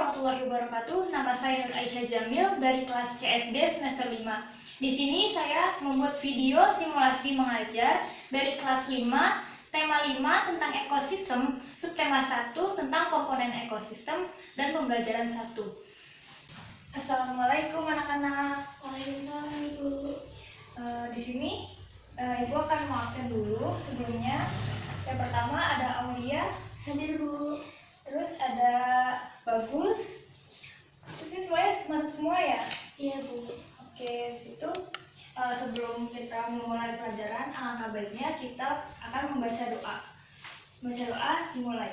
warahmatullahi wabarakatuh. Nama saya Nur Aisyah Jamil dari kelas CSD semester 5. Di sini saya membuat video simulasi mengajar dari kelas 5, tema 5 tentang ekosistem, subtema 1 tentang komponen ekosistem, dan pembelajaran 1. Assalamualaikum anak-anak. Waalaikumsalam Ibu. Di sini Ibu akan mau absen dulu sebelumnya. Yang pertama ada Aulia. Hadir Bu. Terus ada Bagus. Terus ini semuanya masuk semua ya? Iya Bu. Oke, habis itu sebelum kita memulai pelajaran, alangkah baiknya kita akan membaca doa. Membaca doa dimulai.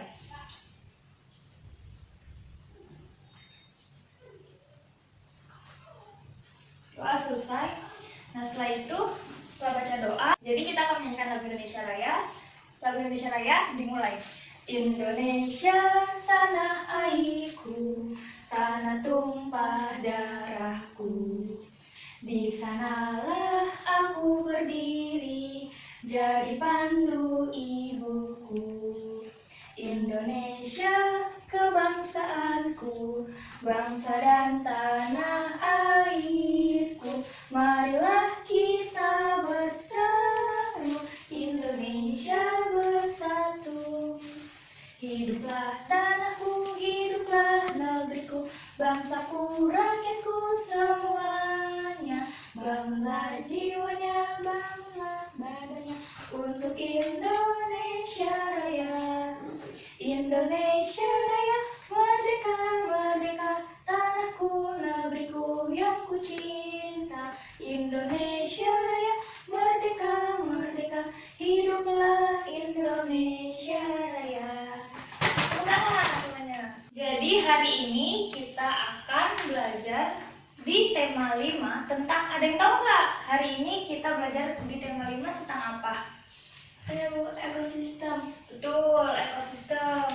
Doa selesai. Nah setelah itu, setelah baca doa, jadi kita akan menyanyikan lagu Indonesia Raya. Lagu Indonesia Raya dimulai. Indonesia tanah airku, tanah tumpah darahku. Di sanalah aku berdiri, jadi pandu ibuku. Indonesia kebangsaanku, bangsa dan tanah airku. Marilah kita bersatu, Indonesia bersatu. Hiduplah tanahku, hiduplah negeriku, bangsaku, rakyatku semuanya. Bangunlah jiwanya, bangunlah badannya untuk Indonesia Raya. Indonesia Raya, merdeka, merdeka, tanahku, negeriku yang ku cinta. Indonesia Raya, merdeka, merdeka, hiduplah Indonesia Raya. Jadi hari ini kita akan belajar di tema 5 tentang, ada yang tahu nggak? Hari ini kita belajar di tema 5 tentang apa? Ayo Bu, ekosistem. Betul, ekosistem.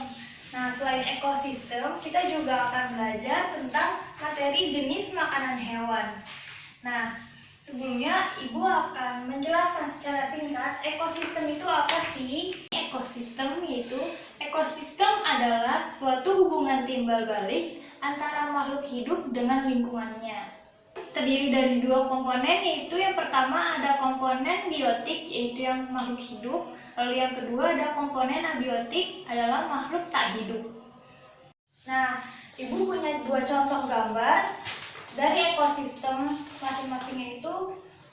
Nah, selain ekosistem, kita juga akan belajar tentang materi jenis makanan hewan. Nah, sebelumnya Ibu akan menjelaskan secara singkat ekosistem itu apa sih? Ekosistem yaitu ekosistem adalah suatu hubungan timbal balik antara makhluk hidup dengan lingkungannya. Terdiri dari dua komponen, yaitu yang pertama ada komponen biotik yaitu yang makhluk hidup, lalu yang kedua ada komponen abiotik adalah makhluk tak hidup. Nah, Ibu punya dua contoh gambar dari ekosistem, masing-masingnya itu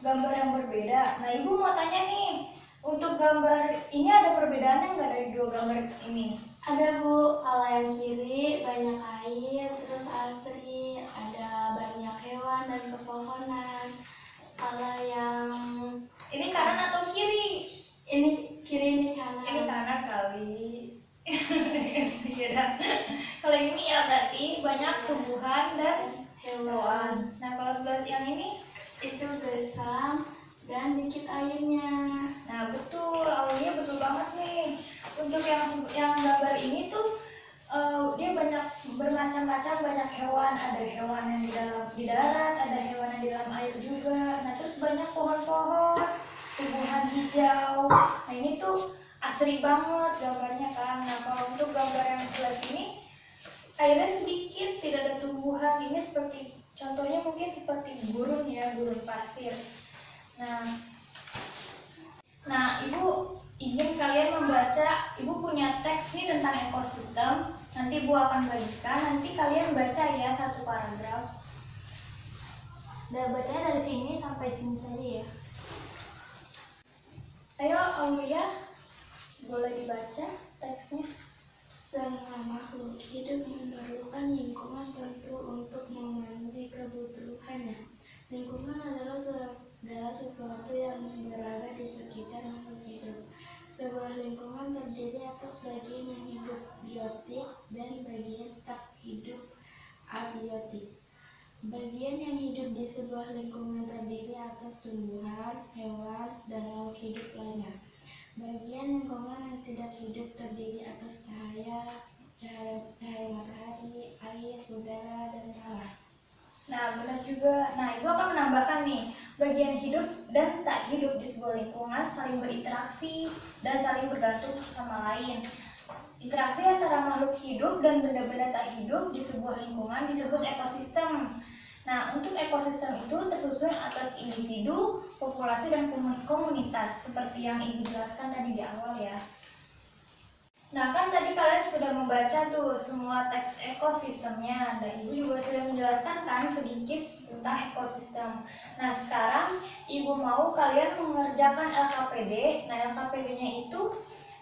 gambar yang berbeda. Nah, Ibu mau tanya nih, untuk gambar ini ada perbedaannya nggak dari dua gambar ini? Ada Bu, kalau yang kiri banyak air, terus asri, ada banyak hewan dan pepohonan. Kalau yang Ini kanan atau kiri? ini kiri, ini kanan. Ini kanan kali. Iya. Kalau ini ya berarti banyak tumbuhan dan hewan. Nah, kalau buat yang ini Itu sesam dan dikit airnya. nah betul, awalnya betul banget nih. Untuk yang gambar ini tuh dia banyak bermacam-macam, banyak hewan. Ada hewan yang di darat, ada hewan yang di dalam air juga. Nah terus banyak pohon-pohon, tumbuhan hijau. Nah ini tuh asri banget gambarnya kan. Nah kalau untuk gambar yang sebelah sini airnya sedikit, tidak ada tumbuhan. Ini seperti contohnya mungkin seperti gurun ya, gurun pasir. Nah, Ibu ingin kalian membaca, Ibu punya teks nih tentang ekosistem. Nanti Ibu akan bagikan, nanti kalian baca ya satu paragraf. Dan bacanya dari sini sampai sini saja ya. Ayo Aulia, boleh dibaca teksnya. Semua makhluk hidup memerlukan lingkungan tentu untuk memenuhi kebutuhannya. Lingkungan adalah segala sesuatu yang berada di sekitar makhluk hidup. Sebuah lingkungan terdiri atas bagian yang hidup biotik dan bagian tak hidup abiotik. Bagian yang hidup di sebuah lingkungan terdiri atas tumbuhan, hewan, dan makhluk hidup lainnya. Bagian lingkungan yang tidak hidup terdiri atas cahaya matahari, air, udara, dan tanah. Nah, benar juga. Nah, Ibu akan menambahkan nih, bagian hidup dan tak hidup di sebuah lingkungan saling berinteraksi dan saling bergantung satu sama lain. Interaksi antara makhluk hidup dan benda-benda tak hidup di sebuah lingkungan disebut ekosistem. Nah, untuk ekosistem itu tersusun atas individu, populasi, dan komunitas, seperti yang Ibu jelaskan tadi di awal ya. Nah, kan tadi kalian sudah membaca tuh semua teks ekosistemnya, dan Ibu juga sudah menjelaskan kan sedikit tentang ekosistem. Nah, sekarang Ibu mau kalian mengerjakan LKPD. Nah, LKPD-nya itu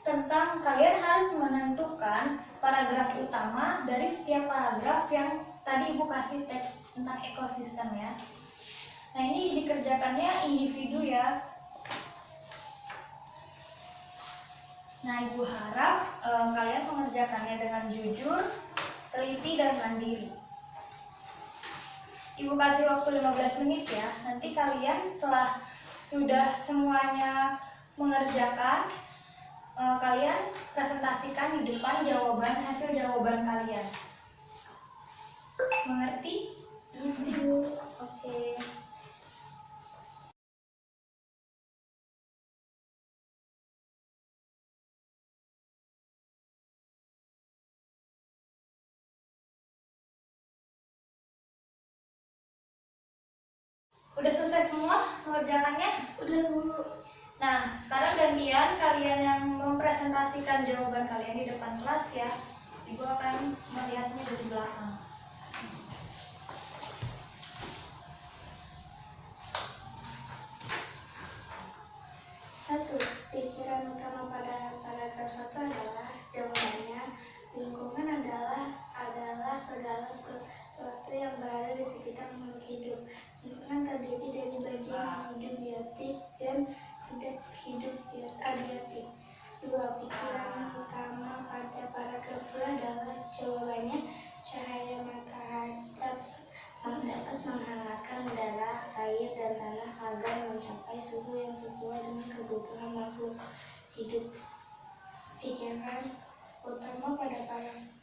tentang kalian harus menentukan paragraf utama dari setiap paragraf yang tadi Ibu kasih teks tentang ekosistem ya. Nah, ini dikerjakannya individu ya. Nah, Ibu harap kalian mengerjakannya dengan jujur, teliti, dan mandiri. Ibu kasih waktu 15 menit ya. Nanti kalian setelah sudah semuanya mengerjakan, kalian presentasikan di depan hasil jawaban kalian. Mengerti? Mengerti, Bu. Oke. Udah selesai semua mengerjakannya? Udah, Bu. Nah, sekarang gantian kalian yang mempresentasikan jawaban kalian di depan kelas ya. Ibu akan melihatnya dari belakang. Satu, pikiran utama pada paragraf 1 adalah jawabannya. Lingkungan adalah segala sesuatu yang berada di sekitar makhluk hidup. Lingkungan terdiri dari bagian yang hidup biotik dan tidak hidup abiotik. Dua, pikiran utama pada paragraf 2 adalah jawabannya. Cahaya matahari dapat menghangatkan darah, air, dan tanah agar mencapai suhu yang sesuai dengan kebutuhan makhluk hidup. Pikiran utama pada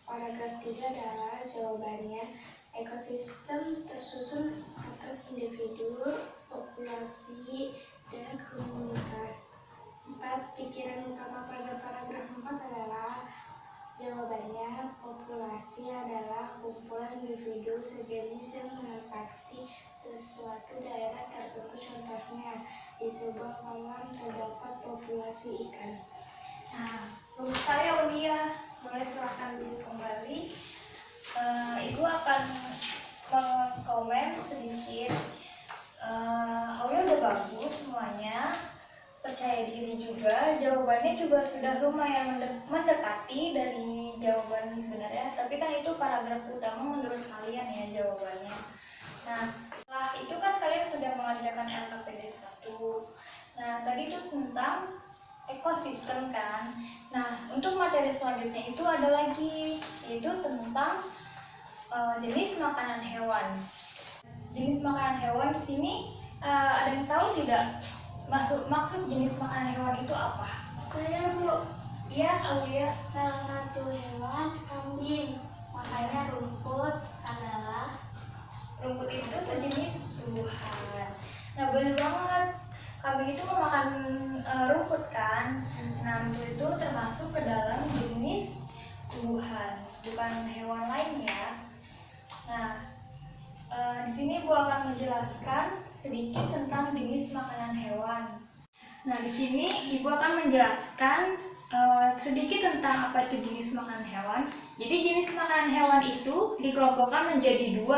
paragraf 3 adalah jawabannya. Ekosistem tersusun atas individu, populasi, dan komunitas. 4. Pikiran utama pada paragraf 4 adalah jawabannya. Populasi adalah kumpulan individu sejenis yang menempati suatu daerah tertentu. Contohnya, di sebuah kolam terdapat populasi ikan. Nah, bagus sekali Aulia. Boleh silakan dulu kembali. Ibu akan mengkomen sedikit. Aulia udah bagus semuanya. Percaya diri juga, jawabannya juga sudah lumayan mendekati dari jawaban sebenarnya, tapi kan itu paragraf utama menurut kalian ya jawabannya. Nah, setelah itu kan kalian sudah mengerjakan LKPD 1. Nah, tadi itu tentang ekosistem kan. Nah, untuk materi selanjutnya itu ada lagi, yaitu tentang jenis makanan hewan. Jenis makanan hewan di sini ada yang tahu tidak? Maksud jenis makanan hewan itu apa? Saya, Bu. Iya, Aulia. Salah satu hewan kambing. Makanya rumput itu sejenis tumbuhan. Nah, benar banget. Kambing itu memakan rumput kan? Nah, rumput itu termasuk ke dalam jenis tumbuhan, bukan hewan lain ya. Nah, di sini Bu akan menjelaskan sedikit tentang jenis makanan hewan. Nah, di sini Ibu akan menjelaskan sedikit tentang apa itu jenis makanan hewan. Jadi jenis makanan hewan itu dikelompokkan menjadi 2,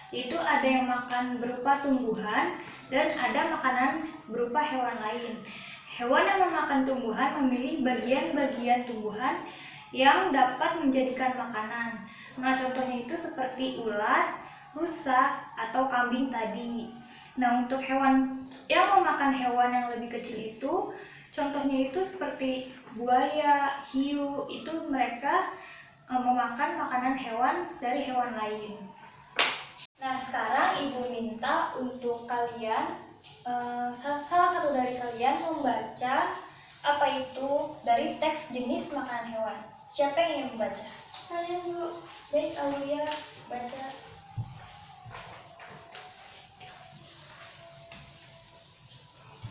yaitu ada yang makan berupa tumbuhan dan ada makanan berupa hewan lain. Hewan yang memakan tumbuhan memilih bagian-bagian tumbuhan yang dapat menjadikan makanan. Nah, contohnya itu seperti ulat, rusa, atau kambing tadi. Nah, untuk hewan yang memakan hewan yang lebih kecil itu, contohnya itu seperti buaya, hiu, itu mereka memakan makanan hewan dari hewan lain. Nah, sekarang Ibu minta untuk kalian, salah satu dari kalian membaca apa itu dari teks jenis makanan hewan. Siapa yang ingin membaca? Saya, Bu. Baik, Aulia, baca.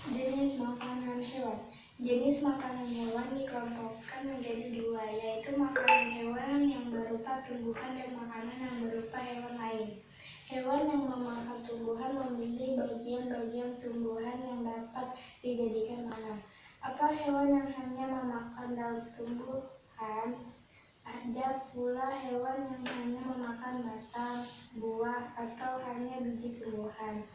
Jenis makanan hewan. Jenis makanan hewan dikelompokkan menjadi dua, yaitu makanan hewan yang berupa tumbuhan dan makanan yang berupa hewan lain. Hewan yang memakan tumbuhan memilih bagian-bagian tumbuhan yang dapat dijadikan makanan. Apa hewan yang hanya memakan daun tumbuhan? Ada pula hewan yang hanya memakan batang, buah, atau hanya biji tumbuhan.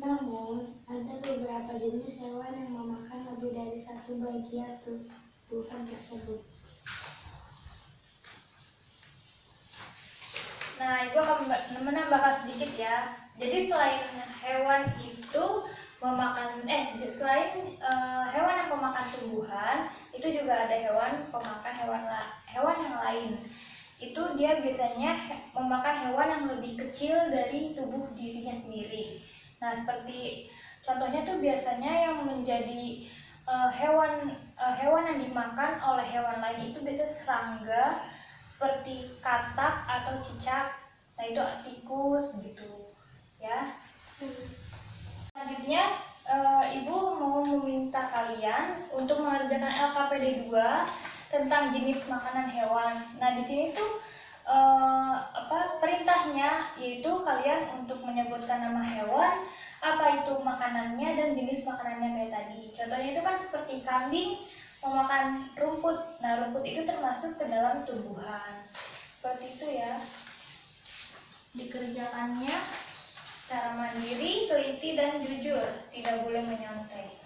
Namun, ada beberapa jenis hewan yang memakan lebih dari satu bagian tumbuhan tersebut. Nah, Ibu akan menambahkan sedikit ya. Jadi selain hewan itu selain hewan yang pemakan tumbuhan, itu juga ada hewan pemakan hewan yang lain. Itu dia biasanya memakan hewan yang lebih kecil dari tubuh dirinya sendiri. Nah, seperti contohnya tuh biasanya yang menjadi hewan yang dimakan oleh hewan lain itu biasanya serangga, seperti katak atau cicak. Nah, itu tikus gitu ya. Selanjutnya Ibu mau meminta kalian untuk mengerjakan LKPD 2 tentang jenis makanan hewan. Nah, di sini tuh perintahnya yaitu kalian untuk menyebutkan nama hewan, apa itu makanannya, dan jenis makanannya kayak tadi. Contohnya itu kan seperti kambing memakan rumput. Nah, rumput itu termasuk ke dalam tumbuhan. Seperti itu ya. Dikerjakannya secara mandiri, teliti, dan jujur. Tidak boleh menyontek.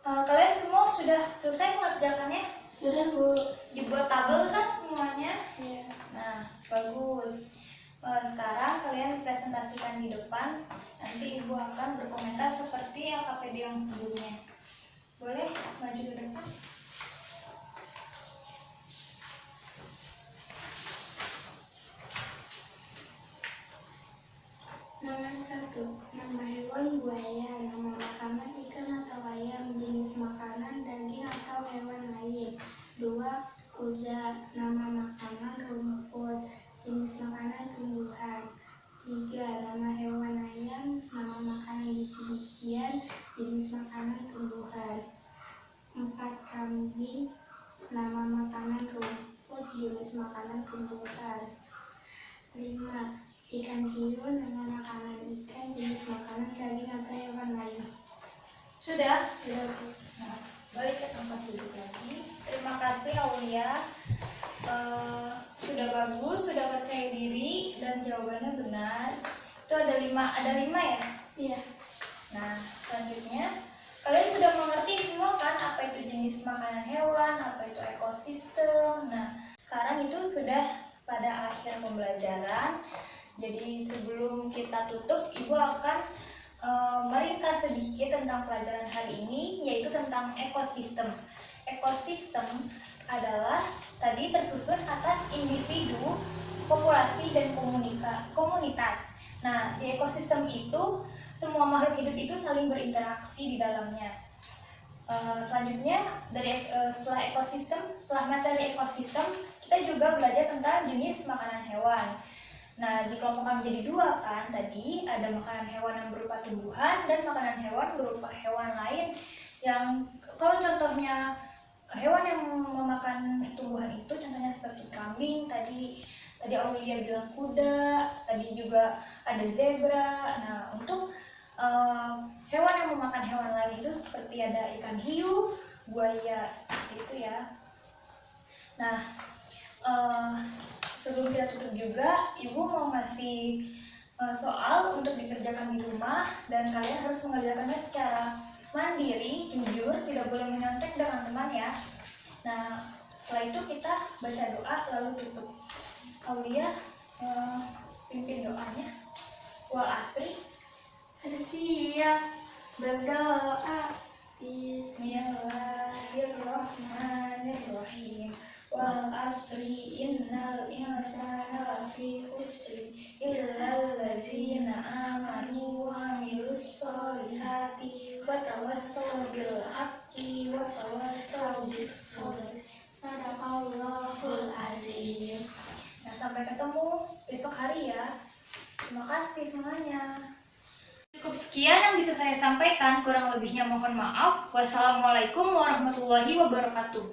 Kalian semua sudah selesai mengerjakannya? Sudah, Bu. Dibuat tabel kan semuanya? Ya. Nah, bagus. Sekarang kalian presentasikan di depan. Nanti Ibu akan berkomentar seperti LKPD yang sebelumnya. Boleh maju ke depan? Nomor 1. Nama hewan buaya, nama makanan ikan atau ayam, jenis makanan daging atau hewan lain. 2. Kuda, nama makanan rumput, jenis makanan tumbuhan. 3. Nama hewan ayam, nama makanan biji-bijian, jenis makanan tumbuhan. 4. Kambing, nama makanan rumput, jenis makanan tumbuhan. 5. Ikan hiu, nama makanan ikan, jenis makanan daging atau hewan lain. Sudah? Sudah, Bu. Nah, balik ke tempat duduk lagi. Terima kasih Aulia. Sudah bagus, sudah percaya diri, dan jawabannya benar. Itu ada 5 ya? Iya. Nah, selanjutnya kalian sudah mengerti semua kan apa itu jenis makanan hewan, apa itu ekosistem. Nah, sekarang itu sudah pada akhir pembelajaran. Jadi sebelum kita tutup, Ibu akan meringkas sedikit tentang pelajaran hari ini, yaitu tentang ekosistem. Ekosistem adalah tadi tersusun atas individu, populasi, dan komunitas. Nah, di ekosistem itu semua makhluk hidup itu saling berinteraksi di dalamnya. Selanjutnya setelah materi ekosistem, kita juga belajar tentang jenis makanan hewan. Nah, dikelompokkan menjadi 2 kan tadi, ada makanan hewan yang berupa tumbuhan dan makanan hewan berupa hewan lain. Yang kalau contohnya hewan yang memakan tumbuhan itu contohnya seperti kambing, tadi Aulia bilang kuda, tadi juga ada zebra. Nah, untuk hewan yang memakan hewan lain itu seperti ada ikan hiu, buaya, seperti itu ya. Nah, sebelum kita tutup juga, Ibu mau ngasih soal untuk dikerjakan di rumah, dan kalian harus mengerjakannya secara mandiri, jujur, tidak boleh menyontek dengan teman ya. Nah, setelah itu kita baca doa lalu tutup. Aulia pimpin doanya. Wal asri. Siap berdoa. Bismillahirrahmanirrahim. Wal asri innal insana lafi khusr illal ladzina amanu wa amilus solihati wa tawassaw bil haqqi wa tawassaw bis sabr. Sadaqallahul azim. Nah, sampai ketemu besok hari ya. Terima kasih semuanya. Cukup sekian yang bisa saya sampaikan, kurang lebihnya mohon maaf. Wassalamualaikum warahmatullahi wabarakatuh.